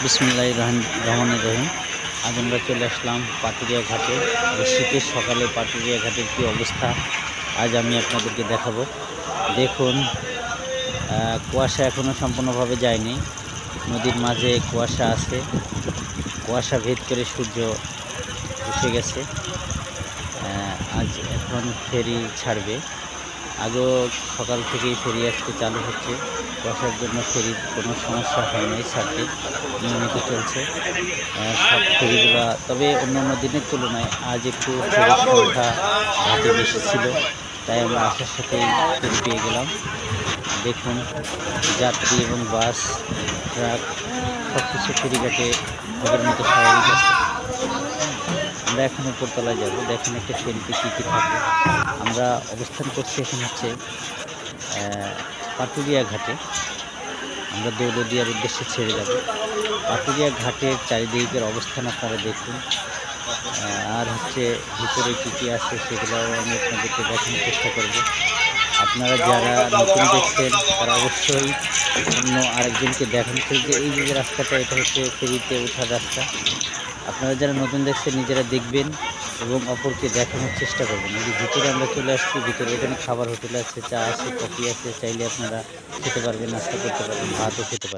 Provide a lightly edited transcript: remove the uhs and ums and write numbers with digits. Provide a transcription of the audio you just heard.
বিসমিল্লাহির রহমানির রহিম। আজ আমরা চলে আসলাম পাটুরিয়া ঘাটে। শীতের সকালে পাটুরিয়া ঘাটের কী অবস্থা আজ আমি আপনাদেরকে দেখাবো। দেখুন, কুয়াশা এখনও সম্পূর্ণভাবে যায়নি, নদীর মাঝে কুয়াশা আছে, কুয়াশা ভেদ করে সূর্য উঠে গেছে। আজ এখন ফেরি ছাড়বে। আগেও সকাল থেকেই ফেরি আজকে চালু হচ্ছে। কুয়াশার জন্য ফেরির কোনো সমস্যা হয় নাই, ছাড়তে নিয়মিত চলছে সব ফেরিগুলো। তবে অন্যান্য দিনের তুলনায় আজ একটু ফেরির সংখ্যা ঘাটে বেশি ছিল, তাই আমরা আসার সাথেই ফেরি পেয়ে গেলাম। দেখুন, যাত্রী এবং বাস, ট্রাক সব কিছু ফেরিঘাটে আগের মতো স্বাভাবিক আছে। আমরা এখন উপরতলায় যাব, দেখেন একটা ফেরিতে কী কী থাকে। আমরা অবস্থান করছি এখন হচ্ছে পাটুরিয়া ঘাটে। আমরা দৌলতদিয়ার উদ্দেশ্যে ছেড়ে যাব। পাটুরিয়া ঘাটের চারিদিকের অবস্থান আপনারা দেখুন, আর হচ্ছে ভিতরে কী কী আছে সেগুলোও আমি আপনাদেরকে দেখানোর চেষ্টা করব। আপনারা যারা নতুন দেখছেন তারা অবশ্যই অন্য আরেকজনকে দেখানোর যে এই যে রাস্তাটা, এটা হচ্ছে ফেরিতে ওঠার রাস্তা। আপনারা যারা নতুন দেখছেন নিজেরা দেখবেন এবং অপরকে দেখানোর চেষ্টা করবেন। এই যে ভিতরে আমরা চলে আসছি, ভিতরে এখানে খাবার হোটেল আছে, চা আছে, কফি আছে, চাইলে আপনারা খেতে পারবেন, নাস্তা করতে পারবেন, ভাতও খেতে পারবেন।